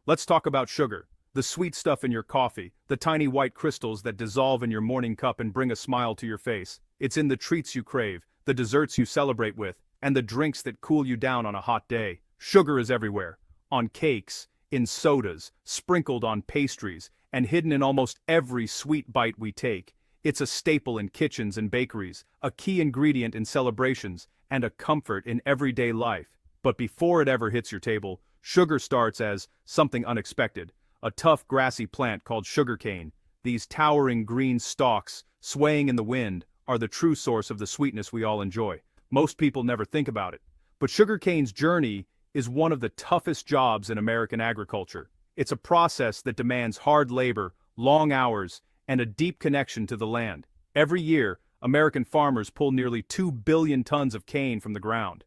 Let's talk about sugar, the sweet stuff in your coffee, the tiny white crystals that dissolve in your morning cup and bring a smile to your face. It's in the treats you crave, the desserts you celebrate with, and the drinks that cool you down on a hot day. Sugar is everywhere. On cakes, in sodas, sprinkled on pastries, and hidden in almost every sweet bite we take. It's a staple in kitchens and bakeries, a key ingredient in celebrations, and a comfort in everyday life. But before it ever hits your table, sugar starts as something unexpected. A tough grassy plant called sugarcane. These towering green stalks, swaying in the wind, are the true source of the sweetness we all enjoy. Most people never think about it. But sugarcane's journey is one of the toughest jobs in American agriculture. It's a process that demands hard labor, long hours, and a deep connection to the land. Every year, American farmers pull nearly 2 billion tons of cane from the ground.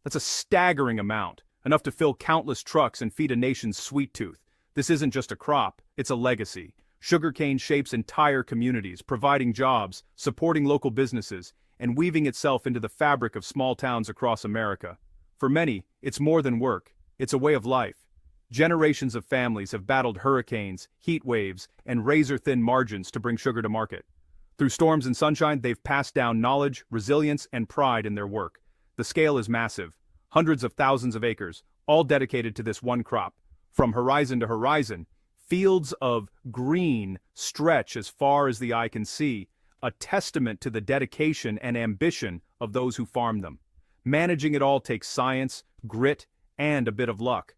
That's a staggering amount, enough to fill countless trucks and feed a nation's sweet tooth. This isn't just a crop, it's a legacy. Sugarcane shapes entire communities, providing jobs, supporting local businesses, and weaving itself into the fabric of small towns across America. For many, it's more than work, it's a way of life. Generations of families have battled hurricanes, heat waves, and razor-thin margins to bring sugar to market. Through storms and sunshine, they've passed down knowledge, resilience, and pride in their work. The scale is massive. Hundreds of thousands of acres, all dedicated to this one crop. From horizon to horizon, fields of green stretch as far as the eye can see, a testament to the dedication and ambition of those who farm them. Managing it all takes science, grit, and a bit of luck.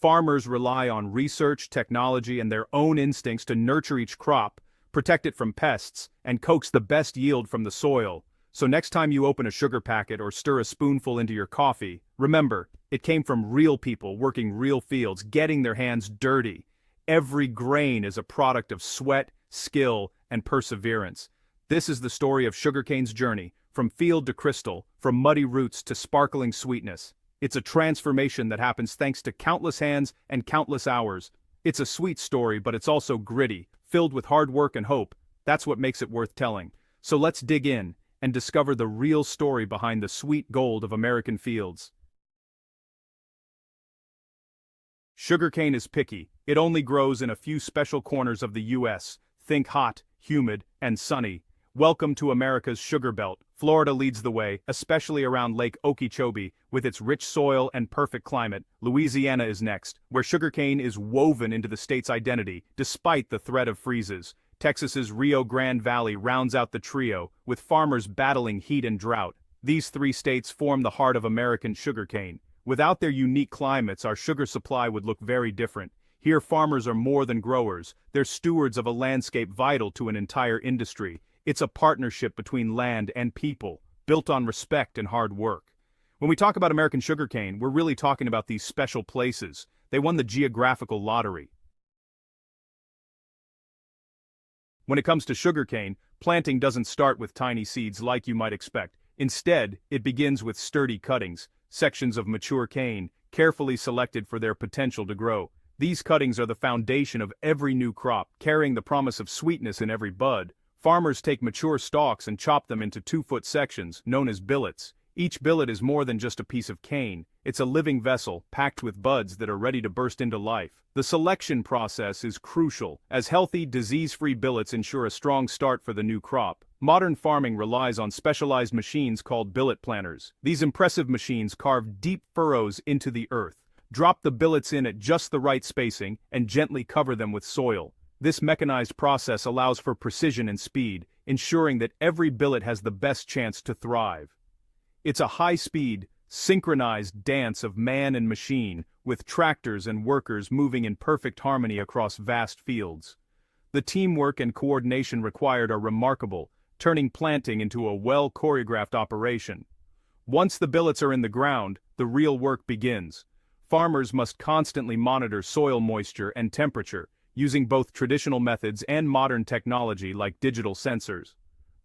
Farmers rely on research, technology, and their own instincts to nurture each crop, protect it from pests, and coax the best yield from the soil. So next time you open a sugar packet or stir a spoonful into your coffee, remember, it came from real people working real fields, getting their hands dirty. Every grain is a product of sweat, skill, and perseverance. This is the story of sugarcane's journey, from field to crystal, from muddy roots to sparkling sweetness. It's a transformation that happens thanks to countless hands and countless hours. It's a sweet story, but it's also gritty, filled with hard work and hope. That's what makes it worth telling. So let's dig in and discover the real story behind the sweet gold of American fields. Sugarcane is picky. It only grows in a few special corners of the U.S. Think hot, humid, and sunny. Welcome to America's sugar belt. Florida leads the way, especially around Lake Okeechobee, with its rich soil and perfect climate. Louisiana is next, where sugarcane is woven into the state's identity, despite the threat of freezes. Texas's Rio Grande Valley rounds out the trio, with farmers battling heat and drought. These three states form the heart of American sugarcane. Without their unique climates, our sugar supply would look very different. Here, farmers are more than growers. They're stewards of a landscape vital to an entire industry. It's a partnership between land and people, built on respect and hard work. When we talk about American sugarcane, we're really talking about these special places. They won the geographical lottery. When it comes to sugarcane, planting doesn't start with tiny seeds like you might expect. Instead, it begins with sturdy cuttings, sections of mature cane, carefully selected for their potential to grow. These cuttings are the foundation of every new crop, carrying the promise of sweetness in every bud. Farmers take mature stalks and chop them into 2-foot sections, known as billets. Each billet is more than just a piece of cane. It's a living vessel, packed with buds that are ready to burst into life. The selection process is crucial, as healthy, disease-free billets ensure a strong start for the new crop. Modern farming relies on specialized machines called billet planters. These impressive machines carve deep furrows into the earth, drop the billets in at just the right spacing, and gently cover them with soil. This mechanized process allows for precision and speed, ensuring that every billet has the best chance to thrive. It's a high-speed, synchronized dance of man and machine, with tractors and workers moving in perfect harmony across vast fields. The teamwork and coordination required are remarkable, turning planting into a well-choreographed operation. Once the billets are in the ground, the real work begins. Farmers must constantly monitor soil moisture and temperature, using both traditional methods and modern technology like digital sensors.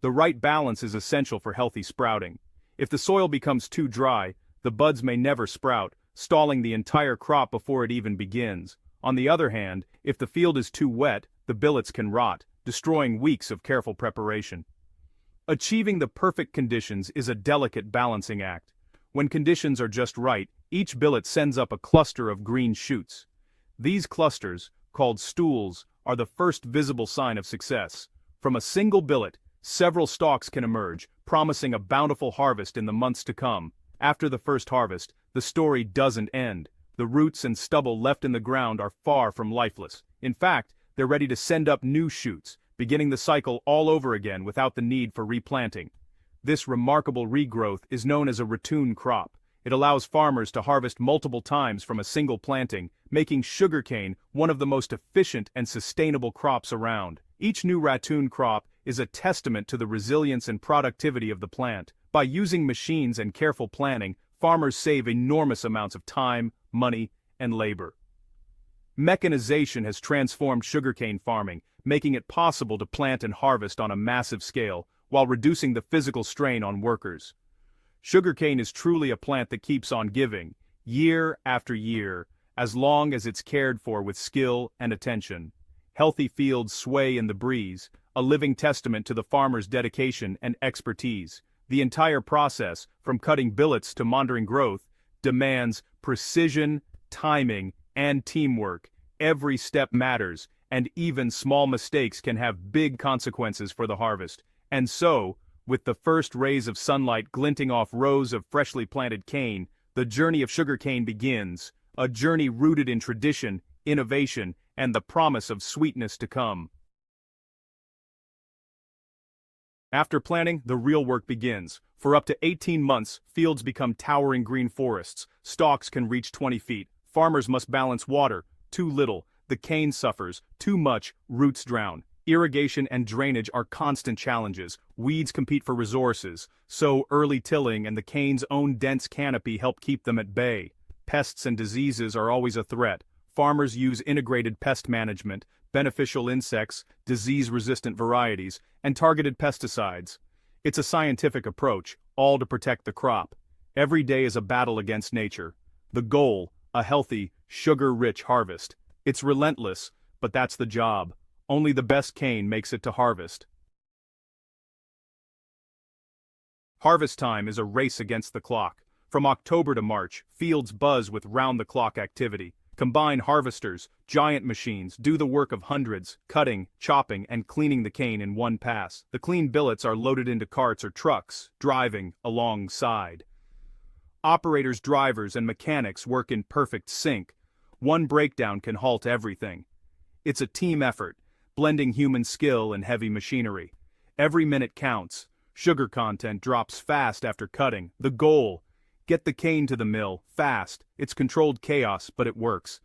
The right balance is essential for healthy sprouting. If the soil becomes too dry, the buds may never sprout, stalling the entire crop before it even begins. On the other hand, if the field is too wet, the billets can rot, destroying weeks of careful preparation. Achieving the perfect conditions is a delicate balancing act. When conditions are just right, each billet sends up a cluster of green shoots. These clusters, called stools, are the first visible sign of success. From a single billet, several stalks can emerge, promising a bountiful harvest in the months to come. After the first harvest, the story doesn't end. The roots and stubble left in the ground are far from lifeless. In fact, they're ready to send up new shoots, beginning the cycle all over again without the need for replanting. This remarkable regrowth is known as a ratoon crop. It allows farmers to harvest multiple times from a single planting, making sugarcane one of the most efficient and sustainable crops around. Each new ratoon crop is a testament to the resilience and productivity of the plant. By using machines and careful planning, farmers save enormous amounts of time, money, and labor. Mechanization has transformed sugarcane farming, making it possible to plant and harvest on a massive scale, while reducing the physical strain on workers. Sugarcane is truly a plant that keeps on giving, year after year, as long as it's cared for with skill and attention. Healthy fields sway in the breeze, a living testament to the farmer's dedication and expertise. The entire process, from cutting billets to monitoring growth, demands precision, timing, and teamwork. Every step matters, and even small mistakes can have big consequences for the harvest. And so, with the first rays of sunlight glinting off rows of freshly planted cane, the journey of sugarcane begins, a journey rooted in tradition, innovation, and the promise of sweetness to come. After planting, the real work begins. For up to 18 months, fields become towering green forests. Stalks can reach 20 feet. Farmers must balance water. Too little, the cane suffers. Too much, roots drown. Irrigation and drainage are constant challenges. Weeds compete for resources. So early tilling and the cane's own dense canopy help keep them at bay. Pests and diseases are always a threat. Farmers use integrated pest management, beneficial insects, disease-resistant varieties, and targeted pesticides. It's a scientific approach, all to protect the crop. Every day is a battle against nature. The goal, a healthy, sugar-rich harvest. It's relentless, but that's the job. Only the best cane makes it to harvest. Harvest time is a race against the clock. From October to March, fields buzz with round-the-clock activity. Combine harvesters, giant machines, do the work of hundreds, cutting, chopping, and cleaning the cane in one pass. The clean billets are loaded into carts or trucks, driving alongside. Operators, drivers, and mechanics work in perfect sync. One breakdown can halt everything. It's a team effort, blending human skill and heavy machinery. Every minute counts. Sugar content drops fast after cutting. The goal: get the cane to the mill, fast. It's controlled chaos, but it works.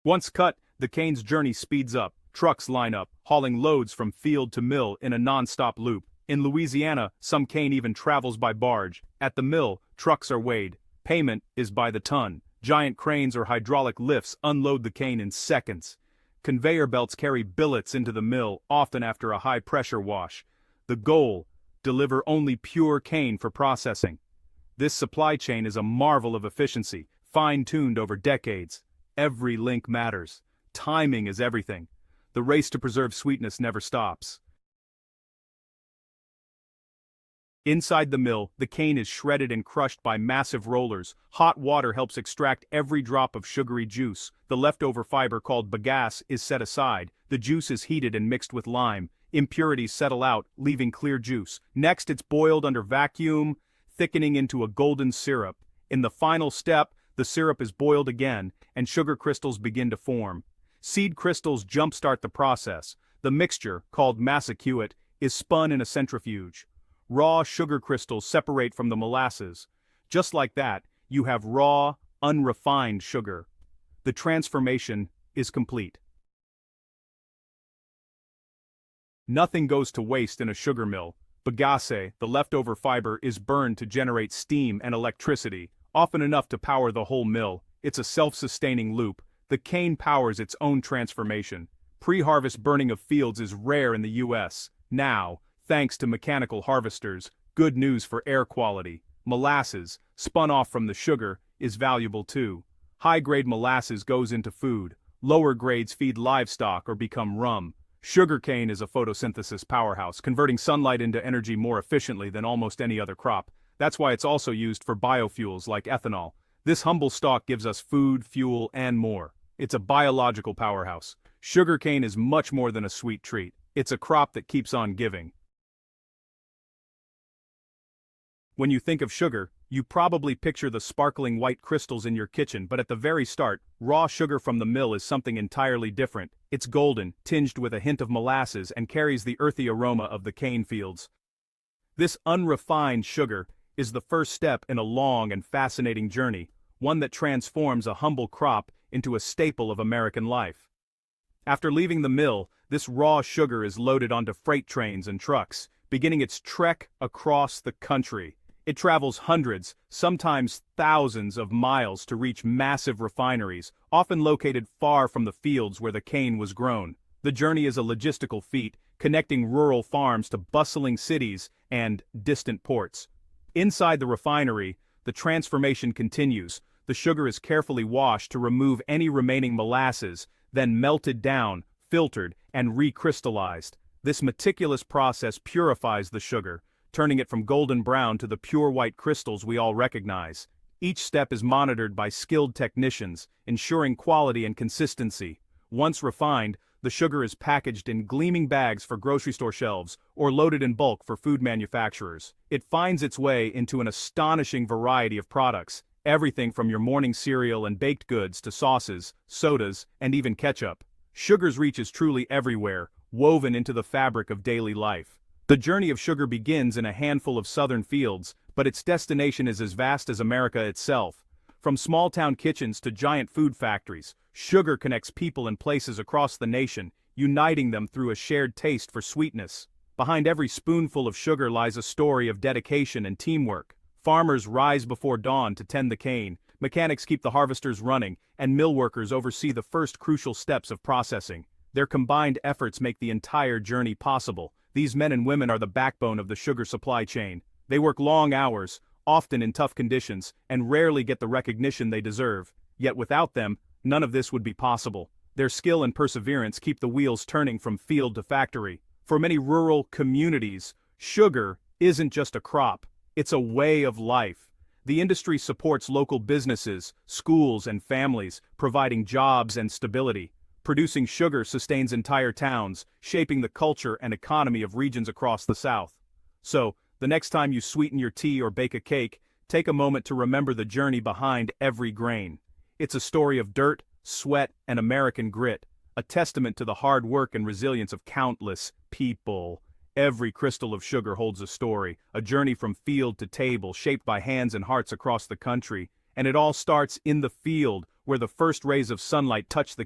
Once cut, the cane's journey speeds up. Trucks line up, hauling loads from field to mill in a non-stop loop. In Louisiana, some cane even travels by barge. At the mill, trucks are weighed. Payment is by the ton. Giant cranes or hydraulic lifts unload the cane in seconds. Conveyor belts carry billets into the mill, often after a high-pressure wash. The goal: deliver only pure cane for processing. This supply chain is a marvel of efficiency, fine-tuned over decades. Every link matters. Timing is everything. The race to preserve sweetness never stops. Inside the mill, the cane is shredded and crushed by massive rollers. Hot water helps extract every drop of sugary juice. The leftover fiber, called bagasse, is set aside. The juice is heated and mixed with lime. Impurities settle out, leaving clear juice. Next, it's boiled under vacuum, thickening into a golden syrup. In the final step, the syrup is boiled again, and sugar crystals begin to form. Seed crystals jumpstart the process. The mixture, called masacuate, is spun in a centrifuge. Raw sugar crystals separate from the molasses. Just like that, you have raw, unrefined sugar. The transformation is complete. Nothing goes to waste in a sugar mill. Bagasse, the leftover fiber, is burned to generate steam and electricity, often enough to power the whole mill. It's a self-sustaining loop. The cane powers its own transformation. Pre-harvest burning of fields is rare in the U.S. Now, thanks to mechanical harvesters, good news for air quality. Molasses, spun off from the sugar, is valuable too. High-grade molasses goes into food. Lower grades feed livestock or become rum. Sugarcane is a photosynthesis powerhouse, converting sunlight into energy more efficiently than almost any other crop. That's why it's also used for biofuels like ethanol. This humble stalk gives us food, fuel, and more. It's a biological powerhouse. Sugarcane is much more than a sweet treat. It's a crop that keeps on giving. When you think of sugar, you probably picture the sparkling white crystals in your kitchen, but at the very start, raw sugar from the mill is something entirely different. It's golden, tinged with a hint of molasses, and carries the earthy aroma of the cane fields. This unrefined sugar is the first step in a long and fascinating journey, one that transforms a humble crop into a staple of American life. After leaving the mill, this raw sugar is loaded onto freight trains and trucks, beginning its trek across the country. It travels hundreds, sometimes thousands of miles to reach massive refineries, often located far from the fields where the cane was grown. The journey is a logistical feat, connecting rural farms to bustling cities and distant ports. Inside the refinery, the transformation continues. The sugar is carefully washed to remove any remaining molasses, then melted down, filtered, and recrystallized. This meticulous process purifies the sugar, turning it from golden brown to the pure white crystals we all recognize. Each step is monitored by skilled technicians, ensuring quality and consistency. Once refined, the sugar is packaged in gleaming bags for grocery store shelves or loaded in bulk for food manufacturers. It finds its way into an astonishing variety of products, everything from your morning cereal and baked goods to sauces, sodas, and even ketchup. Sugar's reach is truly everywhere, woven into the fabric of daily life. The journey of sugar begins in a handful of southern fields, but its destination is as vast as America itself. From small-town kitchens to giant food factories, sugar connects people and places across the nation, uniting them through a shared taste for sweetness. Behind every spoonful of sugar lies a story of dedication and teamwork. Farmers rise before dawn to tend the cane, mechanics keep the harvesters running, and mill workers oversee the first crucial steps of processing. Their combined efforts make the entire journey possible. These men and women are the backbone of the sugar supply chain. They work long hours, often in tough conditions, and rarely get the recognition they deserve. Yet without them, none of this would be possible. Their skill and perseverance keep the wheels turning from field to factory. For many rural communities, sugar isn't just a crop, it's a way of life. The industry supports local businesses, schools, and families, providing jobs and stability. Producing sugar sustains entire towns, shaping the culture and economy of regions across the South. So, the next time you sweeten your tea or bake a cake, take a moment to remember the journey behind every grain. It's a story of dirt, sweat, and American grit, a testament to the hard work and resilience of countless people. Every crystal of sugar holds a story, a journey from field to table, shaped by hands and hearts across the country. And it all starts in the field, where the first rays of sunlight touch the